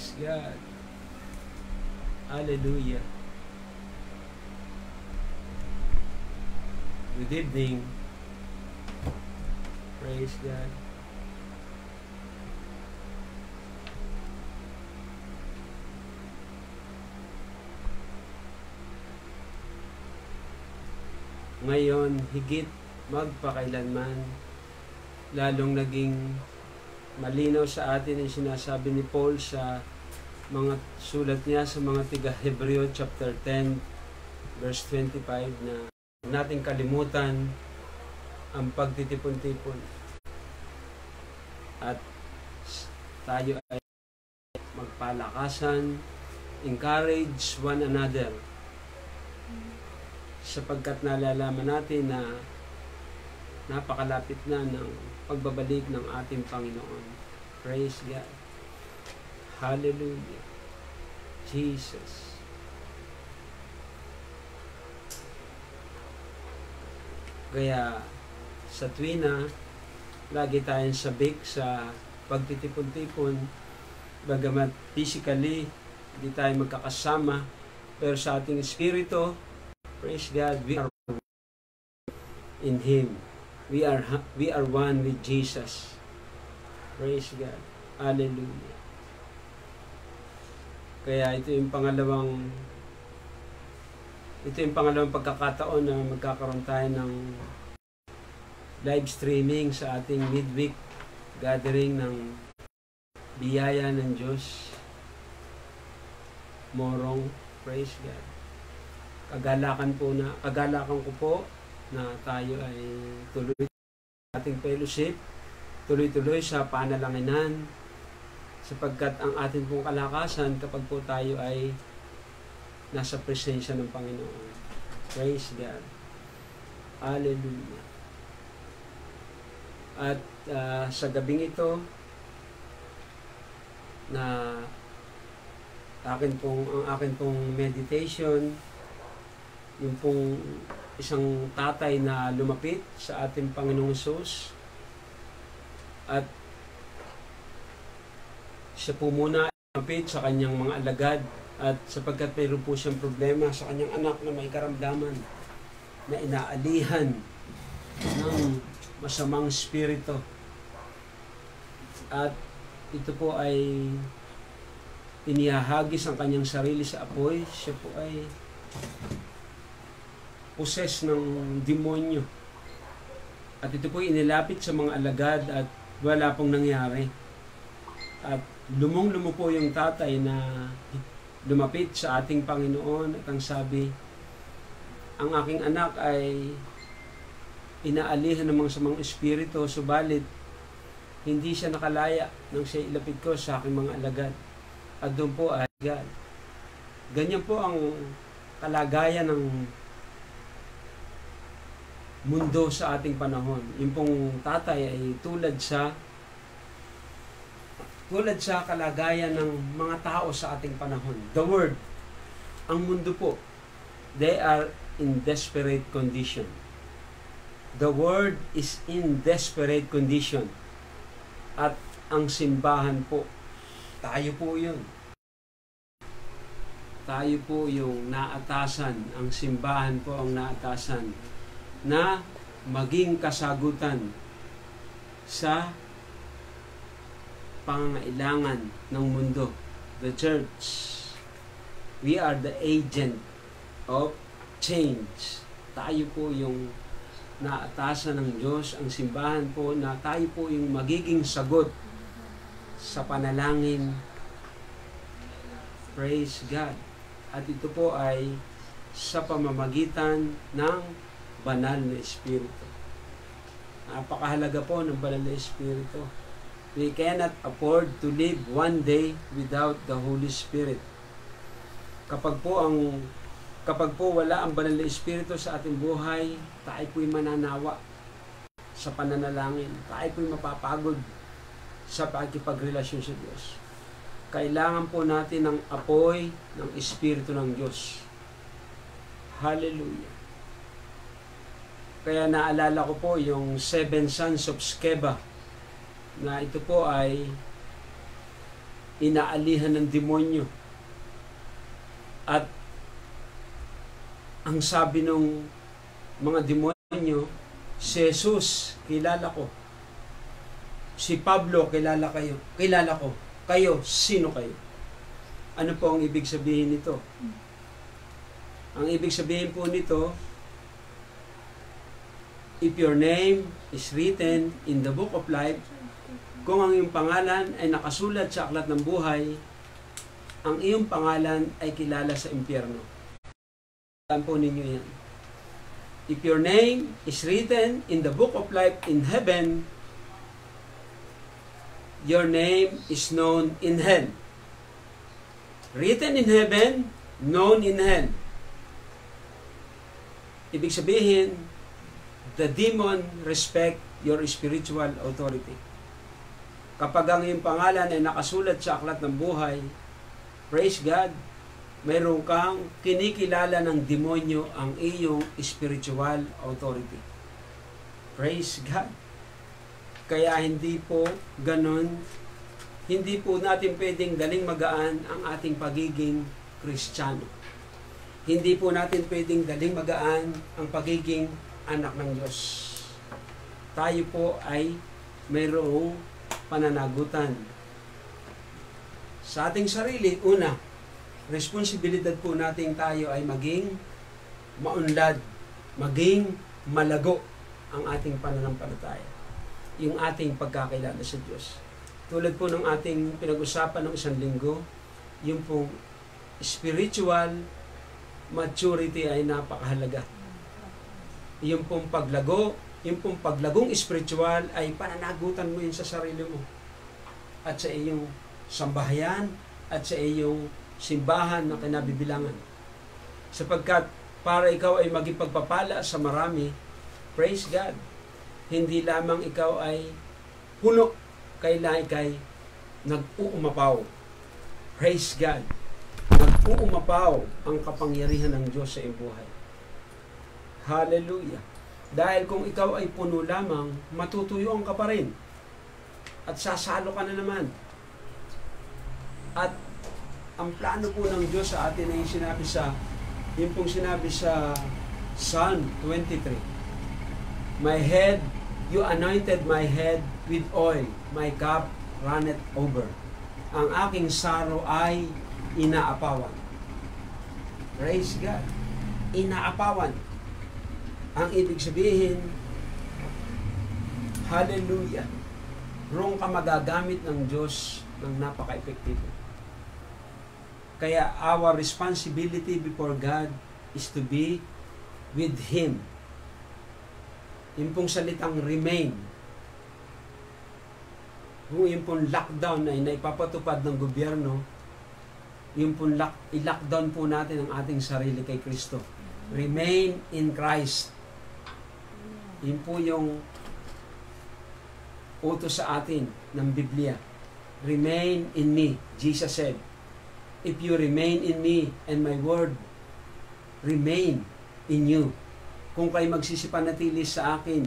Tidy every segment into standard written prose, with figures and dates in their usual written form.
Praise God. Hallelujah. Good evening. Praise God. Ngayon, higit magpakailanman, lalong naging malinaw sa atin ang sinasabi ni Paul sa mga sulat niya sa mga tiga-Hebreo chapter 10 verse 25 na nating kalimutan ang pagtitipon-tipon at tayo ay magpalakasan, encourage one another, sapagkat nalalaman natin na napakalapit na ng pagbabalik ng ating Panginoon. Praise God. Hallelujah. Jesus. Kaya sa tuwina, lagi tayong sabik sa pagtitipon-tipon, bagamat physically hindi tayo magkakasama, pero sa ating espiritu, praise God, we are in Him. We are one with Jesus. Praise God. Hallelujah. Kaya ito yung pangalawang pagkakataon na magkakaroon tayo ng live streaming sa ating midweek gathering ng biyaya ng Diyos. Morong, praise God. Kagalakan ko po na tayo ay tuloy ating fellowship, tuloy-tuloy sa panalanginan, sapagkat ang ating pong kalakasan kapag po tayo ay nasa presensya ng Panginoon. Praise God. Hallelujah. At sa gabing ito na ang akin pong meditation, yung pong isang tatay na lumapit sa ating Panginoong Hesus at siya po muna lumapit sa kanyang mga alagad at sapagkat mayroon po siyang problema sa kanyang anak na may karamdaman na inaalihan ng masamang spirito at ito po ay inihahagis ang kanyang sarili sa apoy. Siya po ay possessed ng demonyo. At ito po inilapit sa mga alagad at wala pong nangyari. At lumong-lumo po yung tatay na lumapit sa ating Panginoon at ang sabi, ang aking anak ay inaalihan ng mga samang espiritu, subalit hindi siya nakalaya nang siya ilapit ko sa aking mga alagad. At doon po ay God. Ganyan po ang kalagayan ng mundo sa ating panahon. Yung pong tatay ay tulad sa kalagayan ng mga tao sa ating panahon. The world, ang mundo po, they are in desperate condition. The world is in desperate condition. At ang simbahan po, tayo po yun. Tayo po yung naatasan, ang simbahan po ang naatasan na maging kasagutan sa pangangailangan ng mundo. The church, we are the agent of change. Tayo po yung naatasan ng Diyos, ang simbahan po na tayo po yung magiging sagot sa panalangin. Praise God. At ito po ay sa pamamagitan ng banal na Espiritu. Napakahalaga po ng banal na Espiritu. We cannot afford to live one day without the Holy Spirit. Kapag po wala ang banal na Espiritu sa ating buhay, tayo po'y mananawa sa pananalangin. Tayo po'y mapapagod sa pakikipagrelasyon sa Diyos. Kailangan po natin ng apoy ng Espiritu ng Diyos. Hallelujah. Kaya naalala ko po yung 7 sons of Sceva na ito po ay inaalihan ng demonyo. At ang sabi ng mga demonyo, si Jesus, kilala ko. Si Pablo, kilala ko. Kayo, sino kayo? Ano po ang ibig sabihin nito? Ang ibig sabihin po nito, if your name is written in the book of life, kung ang iyong pangalan ay nakasulat sa aklat ng buhay, ang iyong pangalan ay kilala sa impyerno. Tandaan po ninyo yan. If your name is written in the book of life in heaven, your name is known in hell. Written in heaven, known in hell. Ibig sabihin, the demon respect your spiritual authority. Kapag ang iyong pangalan ay nakasulat sa aklat ng buhay, praise God, mayroon kang kinikilala ng demonyo ang iyong spiritual authority. Praise God. Kaya hindi po ganon, hindi po natin pwedeng daling magaan ang ating pagiging Kristiyano. Hindi po natin pwedeng daling magaan ang pagiging anak ng Diyos. Tayo po ay mayroong pananagutan sa ating sarili. Una, responsibilidad po natin tayo ay maging maunlad, maging malago ang ating pananampalataya, yung ating pagkakilala sa Diyos. Tulad po ng ating pinag-usapan ng isang linggo, yung pong spiritual maturity ay napakahalaga. Yung pong paglago, yung pong paglagong spiritual ay pananagutan mo yun sa sarili mo at sa iyong sambahayan at sa iyong simbahan na kinabibilangan. Sapagkat para ikaw ay magipagpapala sa marami, praise God, hindi lamang ikaw ay puno, kailangan ikay nag-uumapaw. Praise God. Nag-uumapaw ang kapangyarihan ng Diyos sa iyong buhay. Hallelujah. Dahil kung ikaw ay puno lamang, matutuyuan ka pa rin. At sasalo ka na naman. At ang plano po ng Diyos sa atin ay yung pong sinabi sa Psalm 23. My head, you anointed my head with oil, my cup runneth over. Ang aking saro ay inaapawan. Praise God. Inaapawan. Ang ibig sabihin, hallelujah, roon ka magagamit ng Diyos ng napaka-epektibo. Kaya our responsibility before God is to be with Him. Yung pong salitang remain, kung yung pong lockdown ay naipapatupad ng gobyerno, yung pong i-lockdown po natin ang ating sarili kay Kristo. Remain in Christ. Yun po yung utos sa atin ng Biblia. Remain in me, Jesus said. If you remain in me and my word remain in you. Kung kayo magsisipanatili sa akin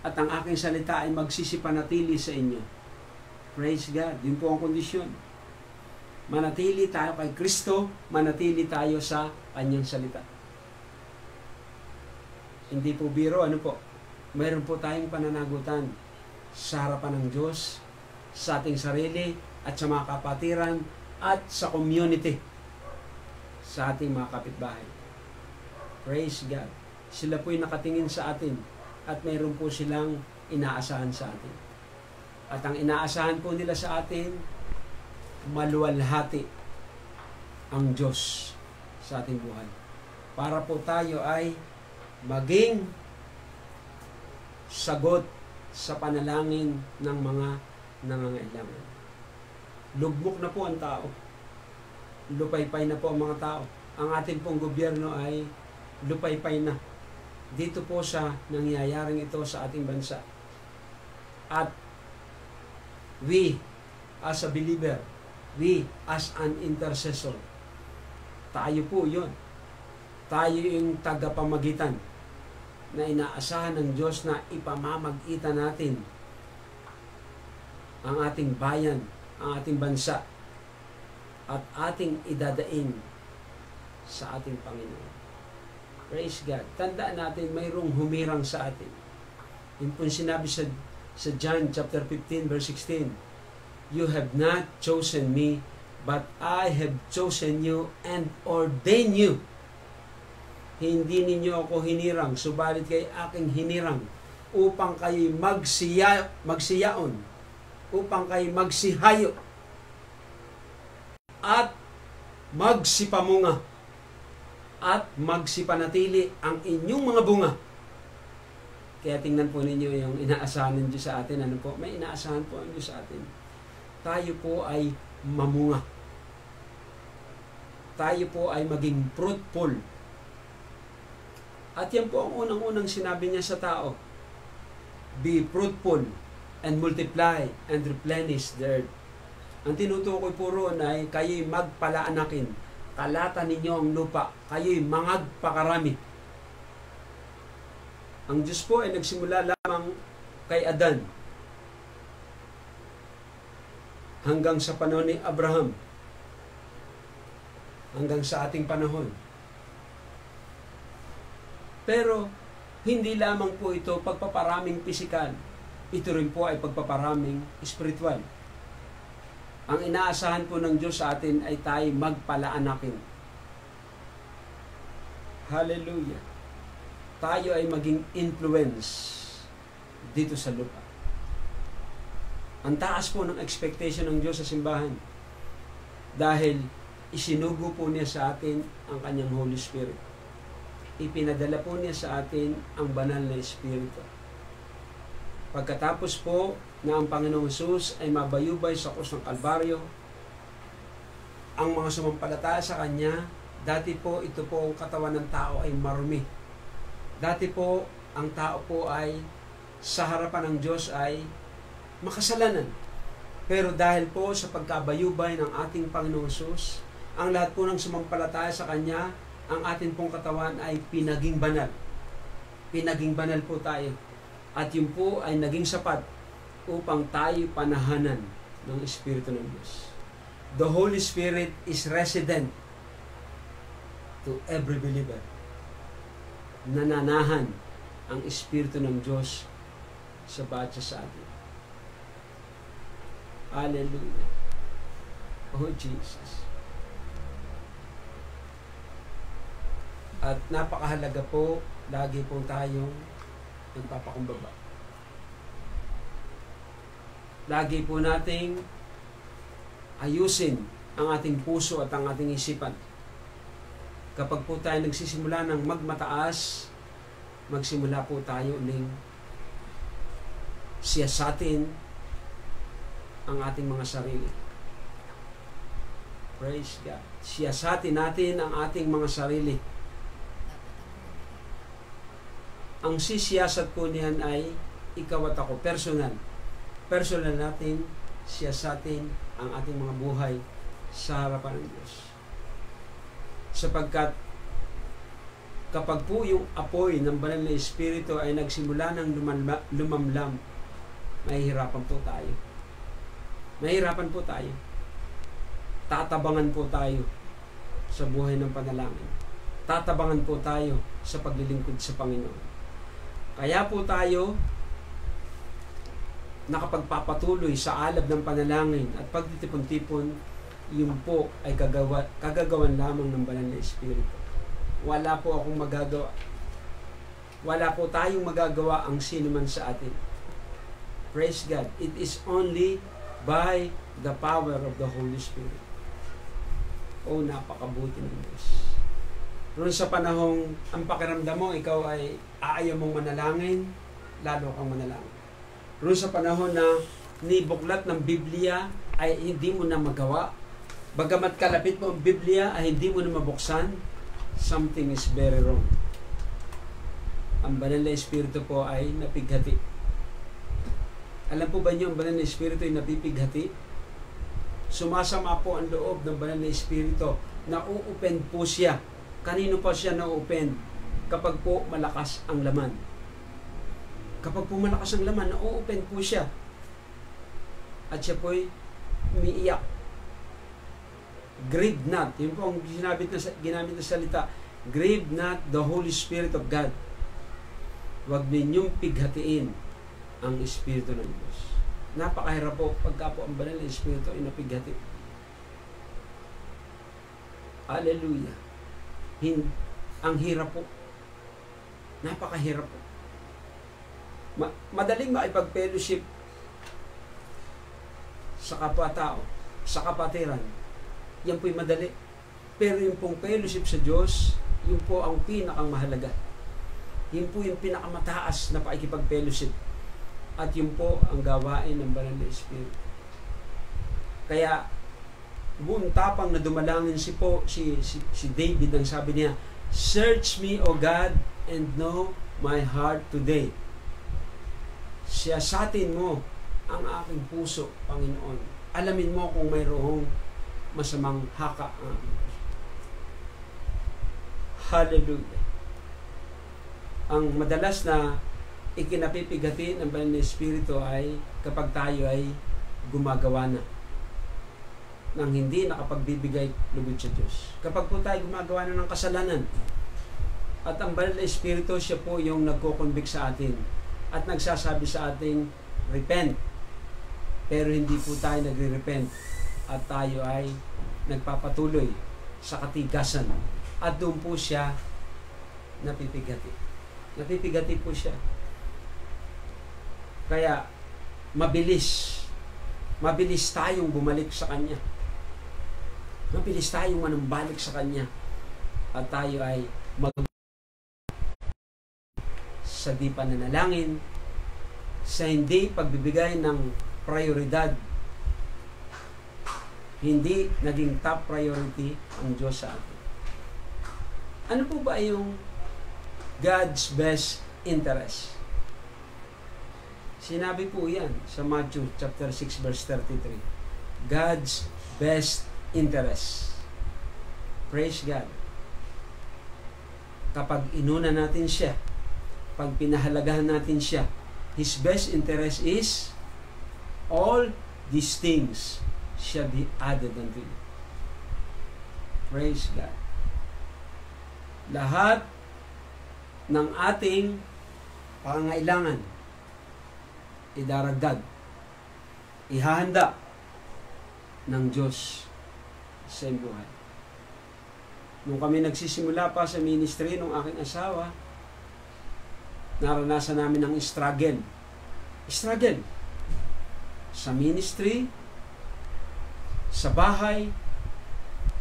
at ang aking salita ay magsisipanatili sa inyo. Praise God. Yun po ang kondisyon. Manatili tayo kay Kristo, manatili tayo sa Kanyang salita. Hindi po biro, ano po? Mayroon po tayong pananagutan sa harapan ng Diyos, sa ating sarili, at sa mga kapatiran, at sa community, sa ating mga kapitbahay. Praise God. Sila po'y nakatingin sa atin, at mayroon po silang inaasahan sa atin. At ang inaasahan po nila sa atin, maluwalhati ang Diyos sa ating buhay. Para po tayo ay maging sagot sa panalangin ng mga nangangailangan. Lugmok na po ang tao. Lupaypay na po ang mga tao. Ang ating pong gobyerno ay lupaypay na. Dito po sa nangyayaring ito sa ating bansa. At we as a believer, we as an intercessor, tayo po yun. Tayo yung tagapamagitan na inaasahan ng Diyos na ipamamagitan natin ang ating bayan, ang ating bansa at ating idadain sa ating Panginoon. Praise God. Tandaan natin, mayroong humirang sa atin. Yun po sinabi sa John chapter 15 verse 16. You have not chosen me, but I have chosen you and ordained you. Hindi ninyo ako hinirang, subalit kay aking hinirang upang kayo magsiyaon, upang kayo magsihayo at magsipamunga at magsipanatili ang inyong mga bunga. Kaya tingnan po ninyo yung inaasahan ng Diyos sa atin. Ano po? May inaasahan po ang Diyos sa atin. Tayo po ay mamunga. Tayo po ay maging fruitful. At yan po ang unang-unang sinabi niya sa tao. Be fruitful and multiply and replenish the earth. Ang tinutukoy po roon ay kayo'y magpalaanakin. Kalatan ninyo ang lupa. Kayo'y mangagpakarami. Ang Diyos po ay nagsimula lamang kay Adan hanggang sa panahon ni Abraham, hanggang sa ating panahon. Pero hindi lamang po ito pagpaparaming pisikal. Ito rin po ay pagpaparaming espiritual. Ang inaasahan po ng Diyos sa atin ay tayo magpalaanakin. Hallelujah. Tayo ay maging influence dito sa lupa. Ang taas po ng expectation ng Diyos sa simbahan dahil isinugo po niya sa atin ang kanyang Holy Spirit. Ipinadala po niya sa atin ang banal na Espiritu. Pagkatapos po na ang Panginoong Hesus ay mabayubay sa krus ng Kalbaryo, ang mga sumampalataya sa Kanya, dati po ito po ang katawan ng tao ay marumi. Dati po ang tao po ay sa harapan ng Diyos ay makasalanan. Pero dahil po sa pagkabayubay ng ating Panginoong Hesus, ang lahat po ng sumampalataya sa Kanya, ang atin pong katawan ay pinaging banal. Pinaging banal po tayo. At yun po ay naging sapat upang tayo panahanan ng Espiritu ng Diyos. The Holy Spirit is resident to every believer. Nananahan ang Espiritu ng Diyos sa bawat sa atin. Hallelujah. Oh Jesus. At napakahalaga po, lagi po tayong nagpapakumbaba. Lagi po nating ayusin ang ating puso at ang ating isipan. Kapag po tayo nagsisimula ng magmataas, magsimula po tayo uling siyasatin ang ating mga sarili. Praise God. Siyasatin natin ang ating mga sarili. Ang sisiyasat po niyan ay ikaw at ako, personal. Personal natin siyasatin ang ating mga buhay sa harapan ng Diyos. Sapagkat kapag po yung apoy ng banal na Espiritu ay nagsimula ng lumamlam, mahihirapan po tayo. Mahihirapan po tayo. Tatabangan po tayo sa buhay ng panalangin. Tatabangan po tayo sa paglilingkod sa Panginoon. Kaya po tayo nakapagpapatuloy sa alab ng panalangin at pagtitipon-tipon, yun po ay kagagawan lamang ng banal na Espiritu. Wala po akong magagawa. Wala po tayong magagawa ang sino man sa atin. Praise God. It is only by the power of the Holy Spirit. Oh, napakabuti ng Diyos. Noon sa panahong ang pakiramdam mo, ikaw ay ayaw mong manalangin, lalo kang manalangin. Noon sa panahon na nibuklat ng Biblia ay hindi mo na magawa, bagamat kalapit mo ang Biblia ay hindi mo na mabuksan, something is very wrong. Ang banal na Espiritu po ay napighati. Alam po ba niyo ang banal na Espiritu ay napipighati? Sumasama po ang loob ng banal na Espiritu. Na-open po siya. Kanino pa siya na-open? Kapag po malakas ang laman. Kapag po malakas ang laman, na-open po siya. At siya po'y umiiyak. Grieve not. Yun po ang ginamit na salita. Grieve not the Holy Spirit of God. Huwag ninyong pighatiin ang Espiritu ng Diyos. Napakahirap po pagka po ang banal na Espiritu ay napighati. Hallelujah. Ang hirap po. Napakahirap po. Madaling makipag-fellowship sa kapwa-tao, sa kapatiran. Yan po'y madali. Pero yung pong fellowship sa Diyos, yun po ang pinakang mahalaga. Yun po yung pinakamataas na pakikipag-fellowship. At yun po ang gawain ng banal na Espiritu. Kaya, buong tapang na dumalangin si David, ang sabi niya, "Search me, O God, and know my heart today." Siyasatin mo ang aking puso, Panginoon. Alamin mo kung mayroong masamang haka ang aking puso. Hallelujah. Ang madalas na ikinapipigati ng banal na Espiritu ay kapag tayo ay gumagawa na ng hindi nakapagbibigay lubid sa Diyos. Kapag po tayo gumagawa na ng kasalanan at ang banal na Espiritu, siya po yung nagko-convict sa atin at nagsasabi sa ating repent. Pero hindi po tayo nagre-repent at tayo ay nagpapatuloy sa katigasan. At doon po siya napipigati. Napipigati po siya. Kaya mabilis tayong bumalik sa Kanya. Mabilis tayong manumbalik sa Kanya. At tayo ay sa di pananalangin, sa hindi pagbibigay ng prioridad. Hindi naging top priority ang Diyos sa atin. Ano po ba yung God's best interest? Sinabi po yan sa Matthew chapter 6 verse 33. God's best interest. Praise God. Kapag inuna natin siya, pag pinahalagahan natin siya, His best interest is all these things shall be added unto you. Praise God. Lahat ng ating pangangailangan idaragdag, ihahanda ng Diyos sa buhay. Nung kami nagsisimula pa sa ministry ng aking asawa, naranasan namin ang struggle. Struggle. Sa ministry, sa bahay,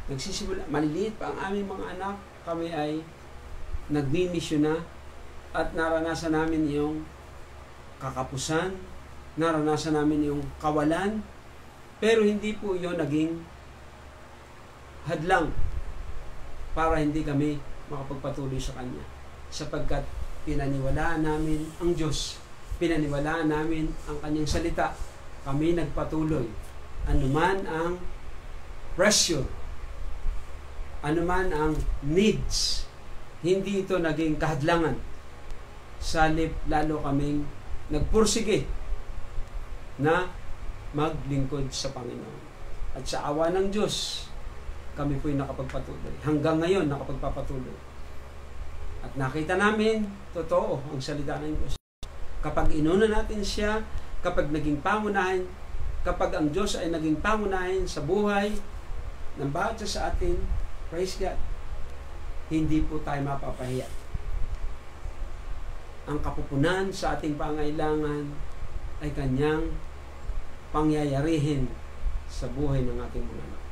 nagsisimula, maliliit pa ang aming mga anak, kami ay nagmi-mission na at naranasan namin yung kakapusan, naranasan namin yung kawalan, pero hindi po yun naging hadlang para hindi kami makapagpatuloy sa Kanya. Sapagkat pinaniwalaan namin ang Diyos, pinaniwalaan namin ang Kanyang salita, kami nagpatuloy. Anuman ang pressure, anuman ang needs, hindi ito naging kahadlangan. Salip lalo kaming nagpursige na maglingkod sa Panginoon. At sa awa ng Diyos, kami po'y nakapagpatuloy. Hanggang ngayon, nakapagpapatuloy. At nakita namin, totoo, ang salita ng Diyos. Kapag inuna natin siya, kapag naging pangunahin, kapag ang Diyos ay naging pangunahin sa buhay ng bawat isa sa atin, praise God, hindi po tayo mapapahiya. Ang kapupunan sa ating pangailangan ay Kanyang pangyayarihin sa buhay ng ating mga anak.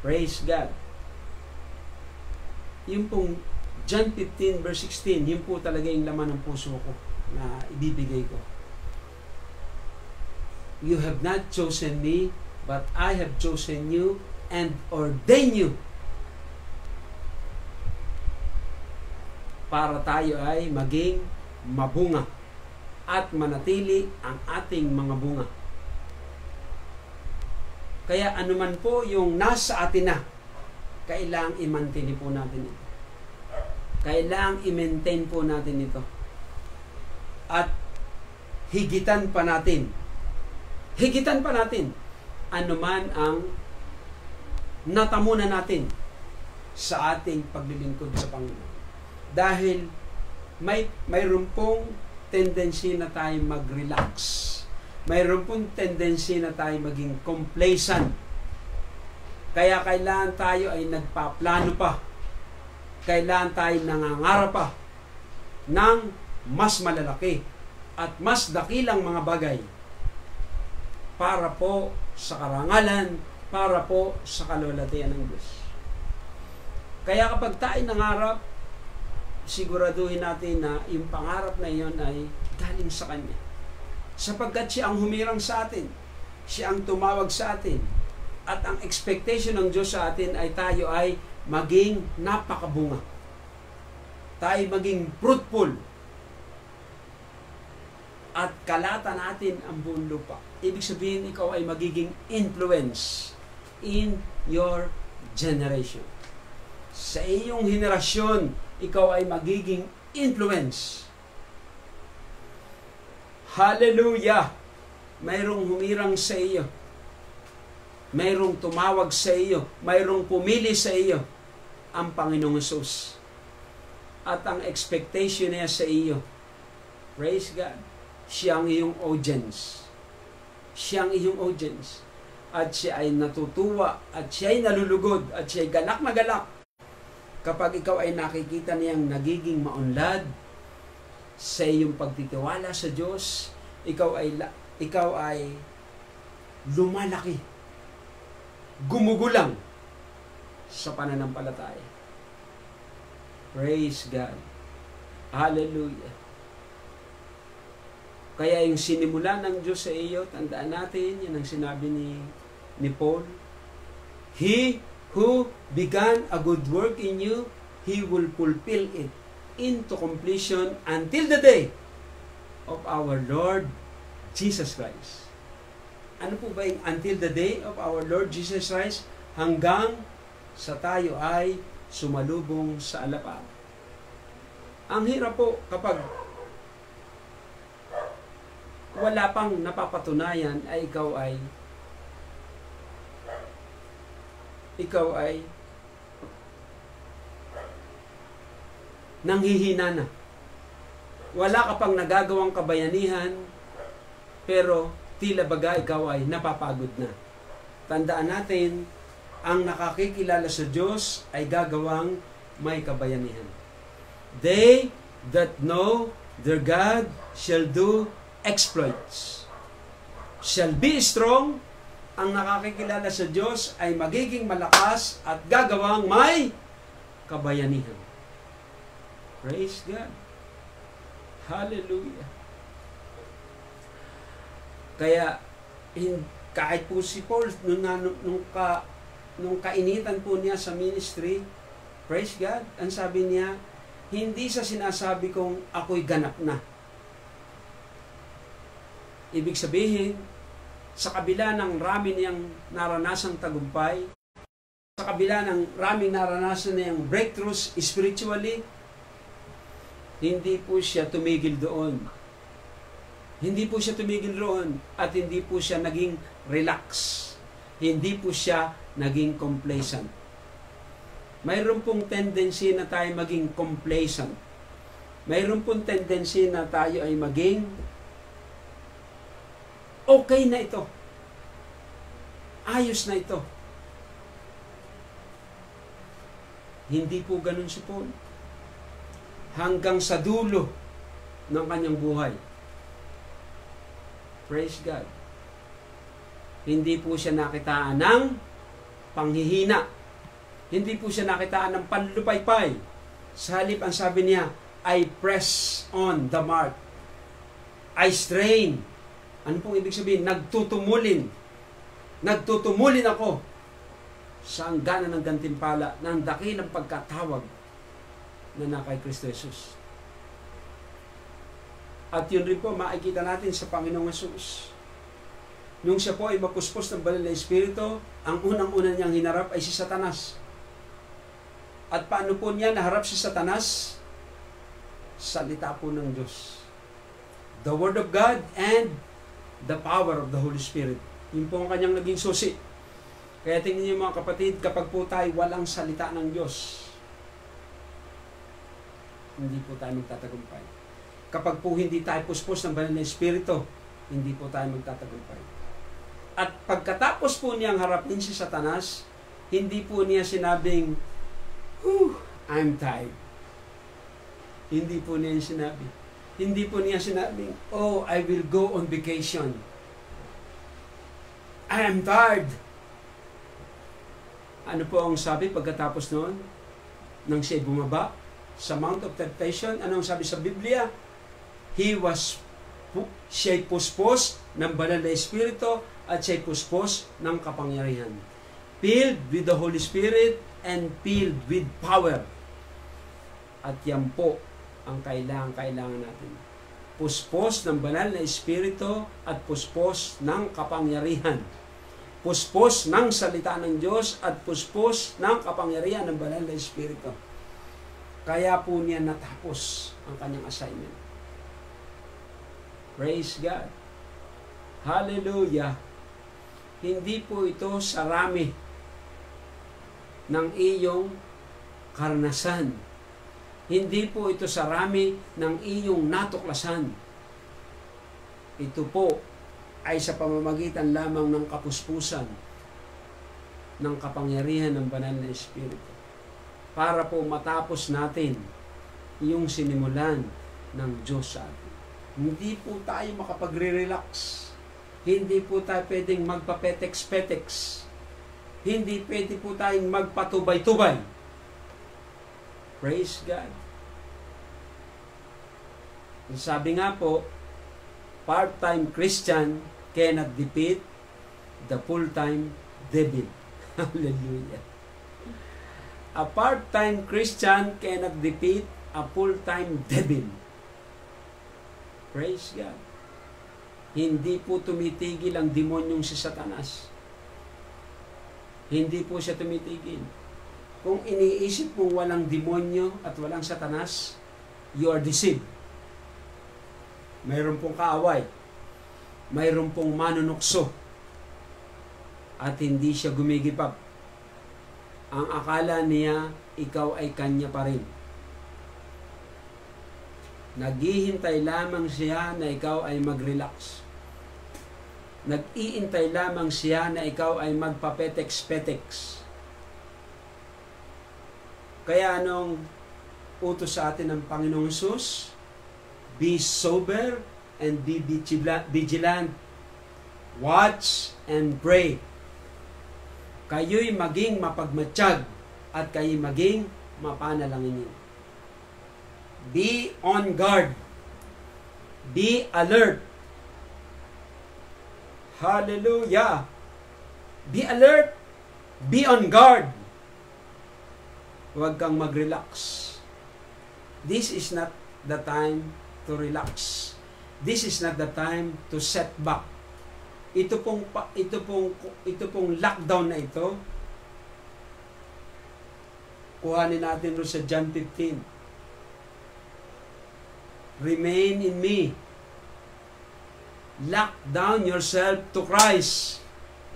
Praise God. Yung pong John 15 verse 16, yun po talaga yung laman ng puso ko na ibibigay ko. You have not chosen me, but I have chosen you and ordained you para tayo ay maging mabunga at manatili ang ating mga bunga. Kaya anuman po yung nasa atin na, kailangang i-maintain po natin ito. Kailangang i-maintain po natin ito. At higitan pa natin. Higitan pa natin. Anuman ang natamunan natin sa ating paglilingkod sa Panginoon. Dahil mayroon pong tendency na tayo mag-relax. Mayroon pong tendency na tayo maging complacent. Kaya kailangan tayo ay nagpaplano pa. Kailangan tayo nangangarap pa ng mas malalaki at mas dakilang mga bagay para po sa karangalan, para po sa kalwalhatian ng Diyos. Kaya kapag tayo nangarap, siguraduhin natin na yung pangarap na iyon ay galing sa Kanya. Sapagkat siya ang humirang sa atin, siya ang tumawag sa atin, at ang expectation ng Diyos sa atin ay tayo ay maging napakabunga. Tayo maging fruitful. At kalata natin ang buong lupa. Ibig sabihin, ikaw ay magiging influence in your generation. Sa iyong henerasyon, ikaw ay magiging influence. Hallelujah! Mayroong humirang sa iyo. Mayroong tumawag sa iyo, mayroong pumili sa iyo, ang Panginoong Hesus. At ang expectation niya sa iyo, praise God, siya ang iyong audience. Siya ang iyong audience. At siya ay natutuwa, at siya ay nalulugod, at siya ay galak na galak. Kapag ikaw ay nakikita niyang nagiging maunlad sa iyong pagtitiwala sa Diyos, ikaw ay lumalaki, gumugulang sa pananampalataya. Praise God. Hallelujah. Kaya yung sinimula ng Diyos sa iyo, tandaan natin, yan ang sinabi ni Paul. He who began a good work in you, He will fulfill it into completion until the day of our Lord Jesus Christ. Ano po ba yung until the day of our Lord Jesus Christ? Hanggang sa tayo ay sumalubong sa alapaan. Ang hirap po kapag wala pang napapatunayan ay ikaw ay nanghihina na. Wala ka pang nagagawang kabayanihan, pero tila baga ikaw ay napapagod na. Tandaan natin, ang nakakikilala sa Diyos ay gagawang may kabayanihan. They that know their God shall do exploits. Shall be strong. Ang nakakikilala sa Diyos ay magiging malakas at gagawang may kabayanihan. Praise God. Hallelujah. Kaya kahit po si Paul nung kainitan po niya sa ministry, praise God, ang sabi niya, hindi sa sinasabi kong ako'y ganap na. Ibig sabihin, sa kabila ng rami niyang naranasang tagumpay, sa kabila ng raming naranasan niyang breakthroughs spiritually, hindi po siya tumigil doon. Hindi po siya tumigil roon at hindi po siya naging relax. Hindi po siya naging complacent. Mayroon pong tendency na tayo maging complacent. Mayroon pong tendency na tayo ay maging okay na ito. Ayos na ito. Hindi po ganun si Paul. Hanggang sa dulo ng kanyang buhay. Praise God. Hindi po siya nakitaan ng panghihina. Hindi po siya nakitaan ng panlupaypay. Sa halip, ang sabi niya, I press on the mark. I strain. Ano pong ibig sabihin? Nagtutumulin. Nagtutumulin ako sa hangganan ng gantimpala ng dakilang pagkatawag na nakay Kristo Jesus. At yun rin po, makikita natin sa Panginoong Jesus. Nung siya po ay mapuspos ng banal na Espiritu, ang unang-unang niyang hinarap ay si Satanas. At paano po niya naharap si Satanas? Salita po ng Diyos. The Word of God and the power of the Holy Spirit. Yun po ang kanyang naging susi. Kaya tingnan niyo mga kapatid, kapag po tayo walang salita ng Diyos, hindi po tayo magtatagumpay. Kapag po hindi tayo puspos ng banal na Espiritu, hindi po tayo magtatagumpay. At pagkatapos po niyang harapin si Satanas, hindi po niya sinabing, I'm tired. Hindi po niya sinabi. Hindi po niya sinabing, I will go on vacation. I am tired. Ano po ang sabi pagkatapos noon? Nang siya bumaba sa Mount of Temptation, anong sabi sa Biblia? Siya'y puspos ng banal na Espiritu at siya'y puspos ng kapangyarihan. Filled with the Holy Spirit and filled with power. At yan po ang kailangan natin. Puspos ng banal na Espiritu at puspos ng kapangyarihan. Puspos ng salita ng Diyos at puspos ng kapangyarihan ng banal na Espiritu. Kaya po niya natapos ang kanyang assignment. Praise God. Hallelujah. Hindi po ito sarami ng iyong karanasan. Hindi po ito sarami ng iyong natuklasan. Ito po ay sa pamamagitan lamang ng kapuspusan ng kapangyarihan ng banal na Espiritu. Para po matapos natin yung sinimulan ng Diyos sa atin. Hindi po tayo makapagre-relax. Hindi po tayo pwedeng magpapetex-petex. Hindi pwede po tayong magpatubay-tubay. Praise God. Sabi nga po, part-time Christian cannot defeat the full-time devil. Hallelujah. A part-time Christian cannot defeat a full-time devil. Praise God. Hindi po tumitigil ang demonyong si Satanas. Hindi po siya tumitigil. Kung iniisip mong walang demonyo at walang Satanas, you are deceived. Mayroon pong kaaway. Mayroon pong manunukso. At hindi siya gumigipap. Ang akala niya, ikaw ay kanya pa rin. Naghihintay lamang siya na ikaw ay mag-relax. Nag-iintay lamang siya na ikaw ay magpapetex-petex. Kaya anong utos sa atin ng Panginoong Hesus? Be sober and be vigilant. Watch and pray. Kayo'y maging mapagmatsyag at kayo'y maging mapanalangin. Be on guard. Be alert. Hallelujah. Be alert. Be on guard. Huwag kang mag-relax. This is not the time to relax. This is not the time to set back. Ito pong lockdown na ito, kuhanin natin rin sa John 15. Remain in me. Lock down yourself to Christ.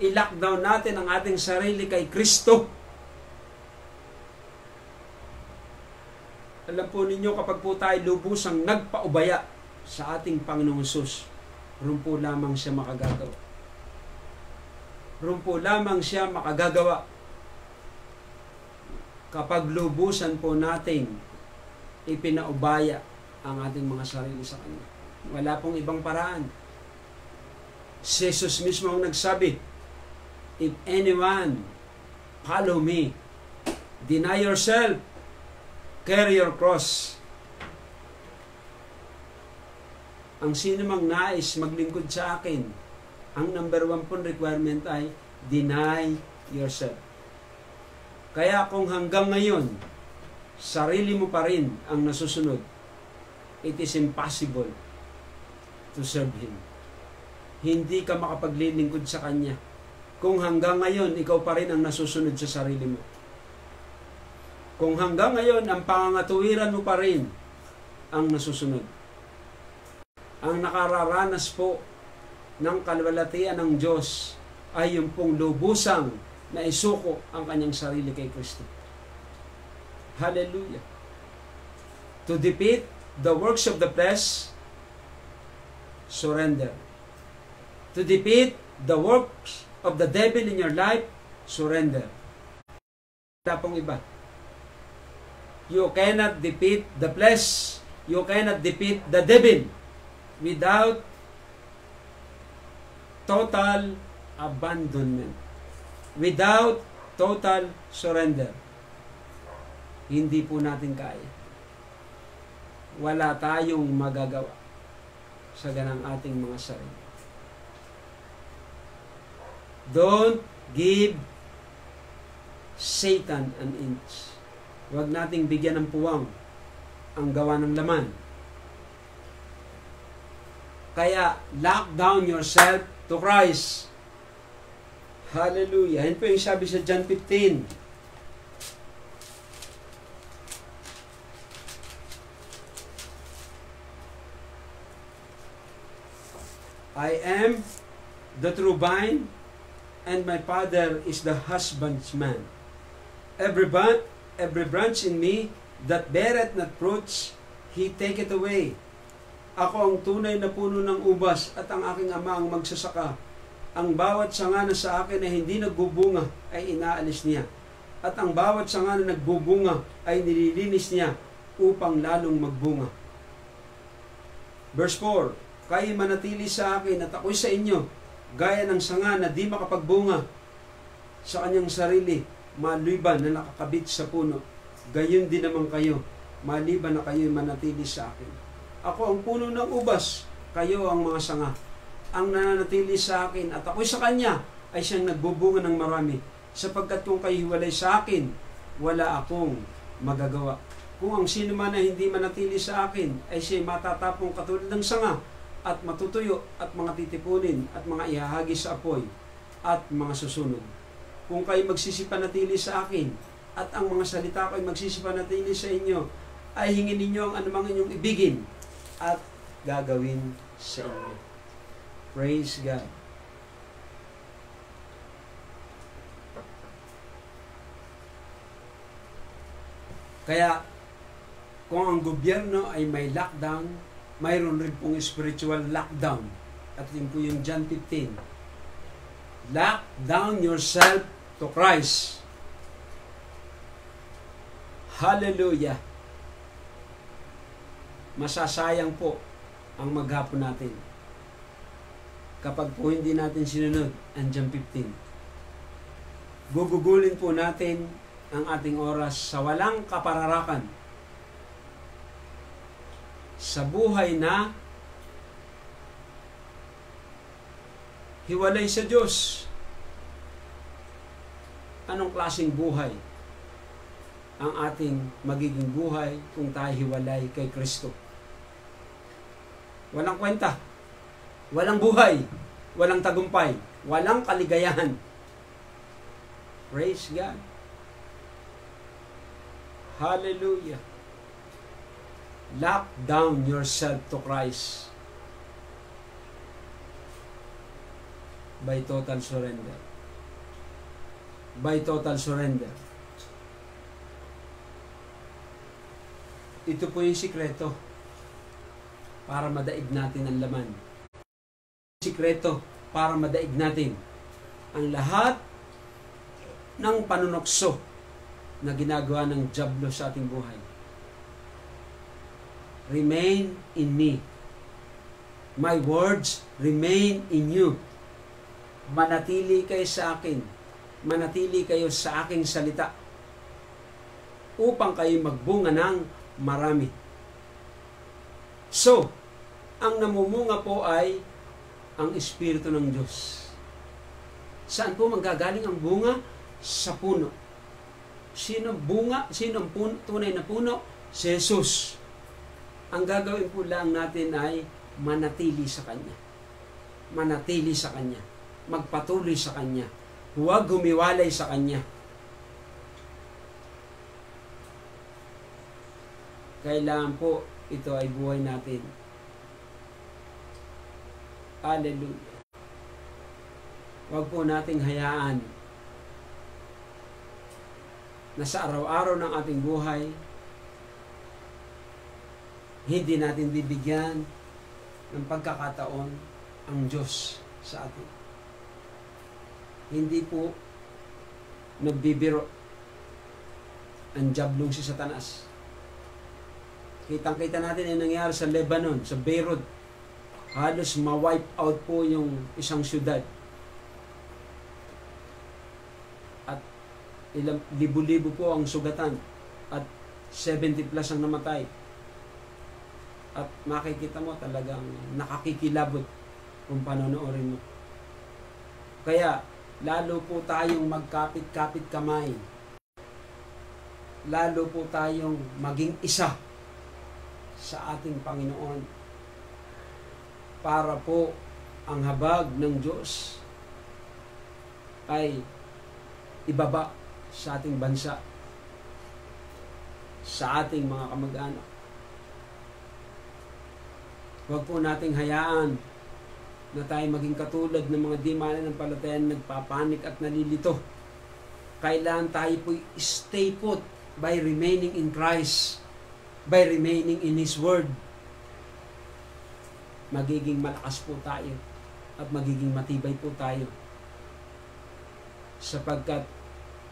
I-lockdown natin ang ating sarili kay Kristo. Alam po ninyo, kapag po tayo lubusang nagpaubaya sa ating Panginoong Hesus, roon po lamang siya makagagawa. Roon po lamang siya makagagawa. Kapag lubusan po nating ipinaubaya ang ating mga sarili sa Kanya. Wala pong ibang paraan. Si Jesus mismo ang nagsabi, if anyone follow me, deny yourself, carry your cross. Ang sino mang nais maglingkod sa akin, ang number 1 pong requirement ay deny yourself. Kaya kung hanggang ngayon, sarili mo pa rin ang nasusunod, it is impossible to serve Him. Hindi ka makapaglilingkod sa Kanya kung hanggang ngayon ikaw pa rin ang nasusunod sa sarili mo. Kung hanggang ngayon ang pangangatuwiran mo pa rin ang nasusunod. Ang nakararanas po ng kalwalatian ng Diyos ay yung pong lubusang na isuko ang kanyang sarili kay Kristo. Hallelujah. To defeat the works of the flesh, surrender. To defeat the works of the devil in your life, surrender. Tapong iba. You cannot defeat the flesh. You cannot defeat the devil without total abandonment. Without total surrender. Hindi po natin kaya. Wala tayong magagawa sa ganang ating mga sarili. Don't give Satan an inch. Huwag nating bigyan ng puwang ang gawa ng laman. Kaya, lock down yourself to Christ. Hallelujah. Yan po yung sabi sa John 15. I am the true vine, and my Father is the husbandman. Every branch in me that beareth not fruits, He taketh away. Ako ang tunay na puno ng ubas, at ang aking Ama ang magsasaka. Ang bawat sanga na sa akin na hindi nagbubunga ay inaalis niya. At ang bawat sanga na nagbubunga ay nililinis niya upang lalong magbunga. Verse 4, kayo'y manatili sa akin at ako'y sa inyo, gaya ng sanga na di makapagbunga sa kanyang sarili, maliban na nakakabit sa puno. Gayon din naman kayo, maliban na kayo'y manatili sa akin. Ako ang puno ng ubas, kayo ang mga sanga. Ang nananatili sa akin at ako'y sa kanya ay siyang nagbubunga ng marami, sapagkat kung kayo hiwalay sa akin, wala akong magagawa. Kung ang sino man na hindi manatili sa akin ay siya'y matatapong katulad ng sanga at matutuyo at mga titipunin at mga ihahagi sa apoy at mga susunog. Kung kayo magsisipanatili sa akin at ang mga salita ko'y magsisipanatili sa inyo, ay hingin ninyo ang anumang inyong ibigin at gagawin sa inyo. Praise God. Kaya, kung ang gobyerno ay may lockdown, mayroon rin pong spiritual lockdown. At yun po yung John 15. Lock down yourself to Christ. Hallelujah. Masasayang po ang maghapon natin kapag po hindi natin sinunod ang John 15. Gugugulin po natin ang ating oras sa walang kapararakan, sa buhay na hiwalay sa Diyos. Anong klaseng buhay ang ating magiging buhay kung tayo hiwalay kay Kristo? Walang kwenta, walang buhay, walang tagumpay, walang kaligayahan. Praise God. Hallelujah. Lock down yourself to Christ by total surrender. By total surrender. Ito po yung sikreto para madaig natin ang laman. Sikreto para madaig natin ang lahat ng panunokso na ginagawa ng dyablo sa ating buhay. Remain in me. My words remain in you. Manatili kayo sa akin. Manatili kayo sa aking salita upang kayo magbunga ng marami. So, ang namumunga po ay ang Espiritu ng Diyos. Saan po manggagaling ang bunga? Sa puno. Sino bunga? Sino ang puno, tunay na puno? Si Jesus. Ang gagawin po lang natin ay manatili sa Kanya. Manatili sa Kanya. Magpatuloy sa Kanya. Huwag humiwalay sa Kanya. Kailangan po ito ay buhay natin. Hallelujah. Huwag po nating hayaan na sa araw-araw ng ating buhay, hindi natin bibigyan ng pagkakataon ang Diyos sa atin. Hindi po nagbibiro ang jablong si Satanas. Kitang-kita natin yung nangyari sa Lebanon, sa Beirut. Halos ma-wipe out po yung isang syudad. At ilang libo-libo po ang sugatan. At 70 plus ang namatay. At makikita mo talagang nakakikilabot kung panonoorin mo. Kaya, lalo po tayong magkapit-kapit kamay. Lalo po tayong maging isa sa ating Panginoon para po ang habag ng Diyos ay ibaba sa ating bansa, sa ating mga kamag-anak. Huwag po nating hayaan na tayo maging katulad ng mga di mananampalatayang nagpapanik at nalilito. Kailangan tayo po stay put by remaining in Christ, by remaining in His Word. Magiging malakas po tayo at magiging matibay po tayo. Sapagkat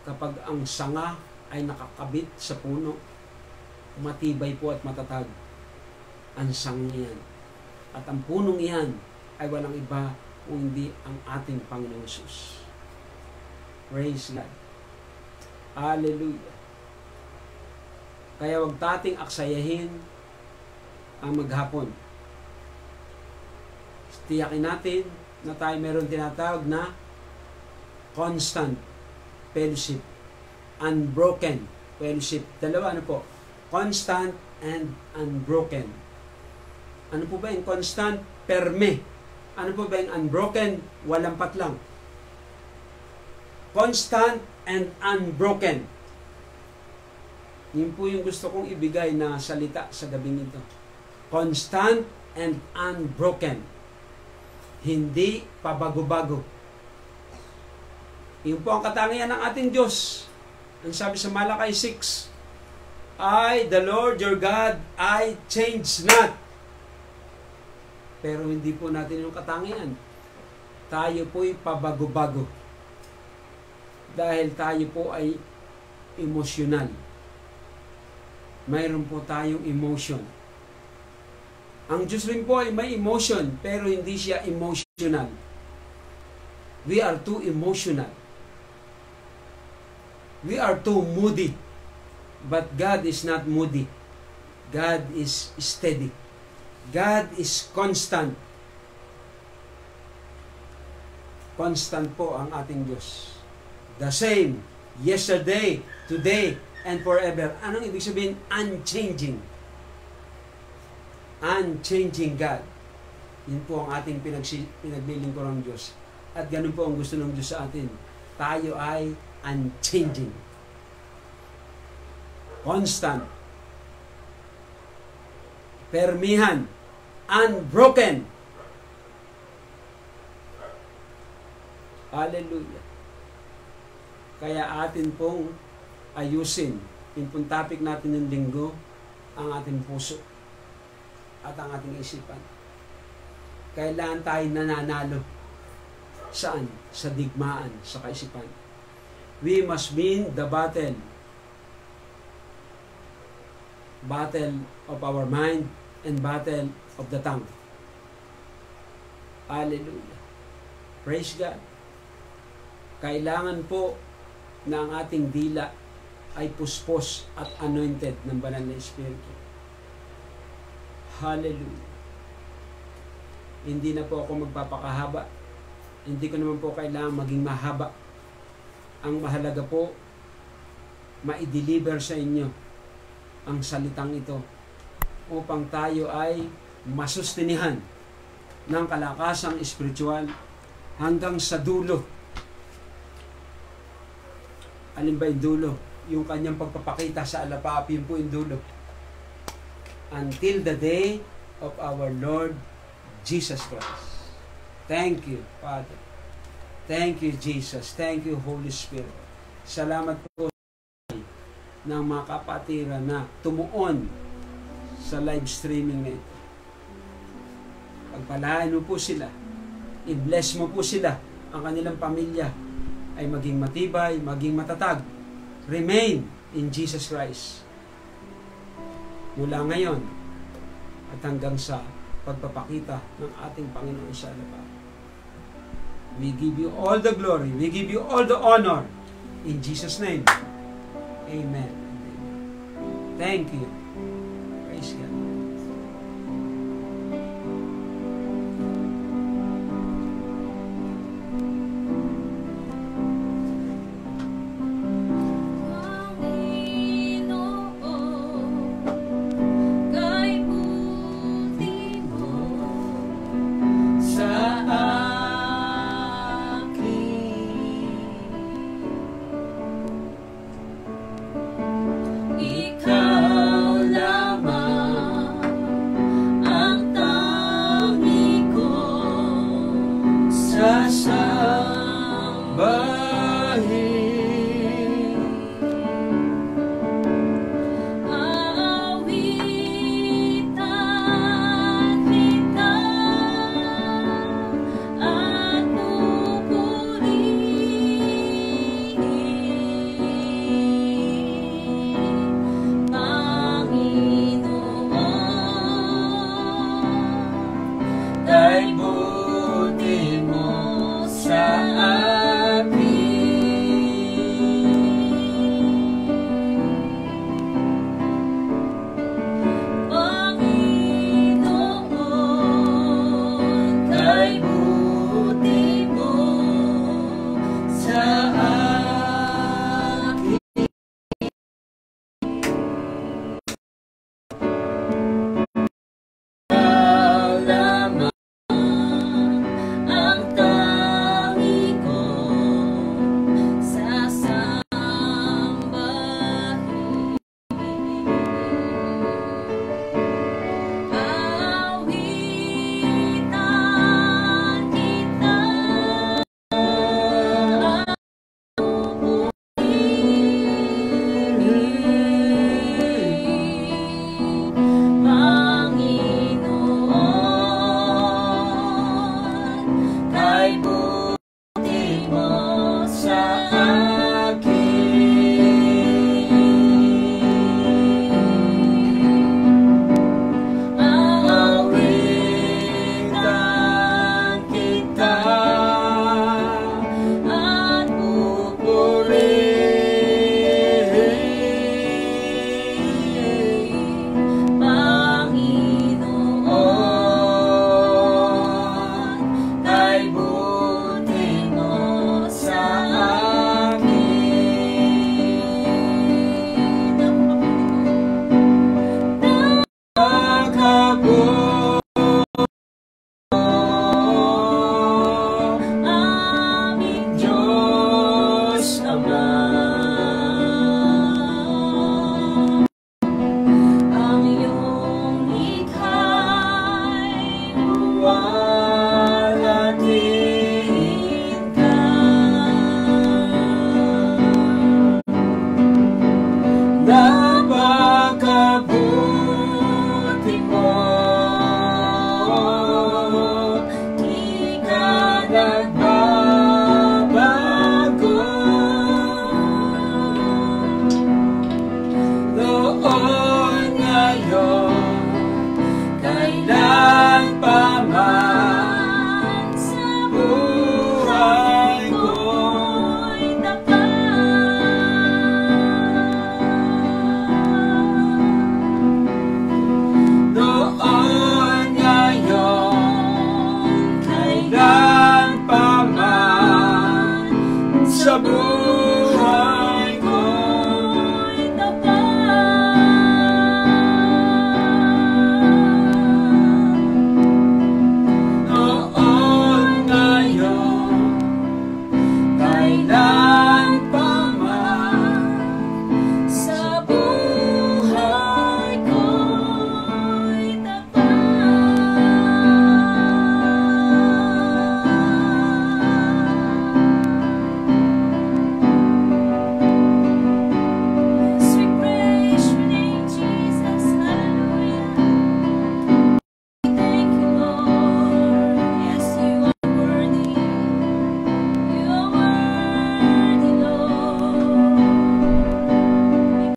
kapag ang sanga ay nakakabit sa puno, matibay po at matatag ang sanga iyan. At ang punong iyan ay walang iba kung hindi ang ating Panginoon Jesus. Praise God. Hallelujah. Kaya huwag tating aksayahin ang maghapon. Tiyakin natin na tayo meron tinatawag na constant fellowship, unbroken fellowship. Dalawa, ano po? Constant and unbroken. Ano po ba yung constant? Perme. Ano po ba yung unbroken? Walang patlang. Constant and unbroken. Yun po yung gusto kong ibigay na salita sa gabing ito. Constant and unbroken. Hindi pabago-bago. Yun po ang katangian ng ating Diyos. Ang sabi sa Malakay 6, I, the Lord your God, I change not. Pero hindi po natin yung katangian. Tayo po'y pabago-bago. Dahil tayo po ay emosyonal. Mayroon po tayong emotion. Ang Diyos rin po ay may emotion, pero hindi siya emotional. We are too emotional. We are too moody. But God is not moody. God is steady. God is constant. Constant po ang ating Diyos. The same, yesterday, today, and forever. Anong ibig sabihin? Unchanging. Unchanging God. Yun po ang ating pinaglilingkurang Diyos. At ganun po ang gusto ng Diyos sa atin. Tayo ay unchanging. Constant. Permihan. Unbroken. Hallelujah. Kaya atin pong ayusin. Yung pong topic natin ng linggo, ang ating puso at ang ating isipan. Kailangan tayo nananalo. Saan? Sa digmaan, sa kaisipan. We must win the battle. Battle of our mind and battle of the tongue. Hallelujah. Praise God. Kailangan po na ang ating dila ay puspos at anointed ng banal na Espiritu. Hallelujah. Hindi na po ako magpapakahaba. Hindi ko naman po kailangan maging mahaba. Ang mahalaga po, ma-deliver sa inyo ang salitang ito upang tayo ay masustinihan ng kalakasang espiritual hanggang sa dulo. Alin ba yung dulo? Yung kanyang pagpapakita sa alapap, yun po yung dulo. Until the day of our Lord Jesus Christ. Thank you, Father. Thank you, Jesus. Thank you, Holy Spirit. Salamat po ng mga kapatiran na tumuon sa live streaming na ito. Pagpalain mo po sila, i-bless mo po sila, ang kanilang pamilya ay maging matibay, maging matatag. Remain in Jesus Christ. Mula ngayon at hanggang sa pagpapakita ng ating Panginoon sa harapan. We give you all the glory. We give you all the honor. In Jesus' name. Amen. Thank you. Praise God. sa buhay